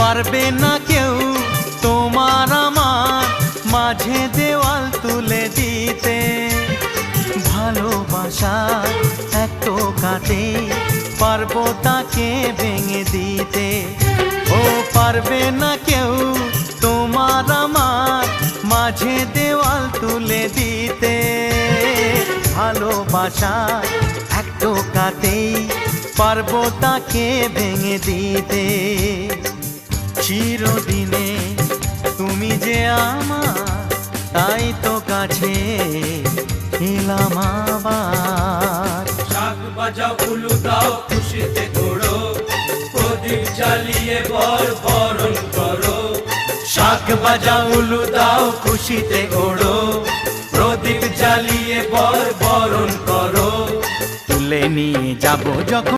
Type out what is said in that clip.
পারবে না কেউ তোমার আমার মাঝে দেওয়াল তুলে দিতে। ভালোবাসার এক টোকাতে পারবো তাকে ভেঙে দিতে। ও পারবে না কেউ তোমার আমার মাঝে দেওয়াল তুলে দিতে। ভালোবাসার এক টোকাতেই পারবো তাকে ভেঙে দিতে। চিরদিনে তুমি যে আমার, তাই তো কাছে এলাম আবার। শাক বাজাও উলু দাও খুশিতে ঘোড়ো, প্রদীপ জ্বালিয়ে বরণ করো। শাক বাজাও উলু দাও খুশিতে ওড়ো, প্রদীপ জ্বালিয়ে বরণ করো। তুলে নিয়ে যাব যখন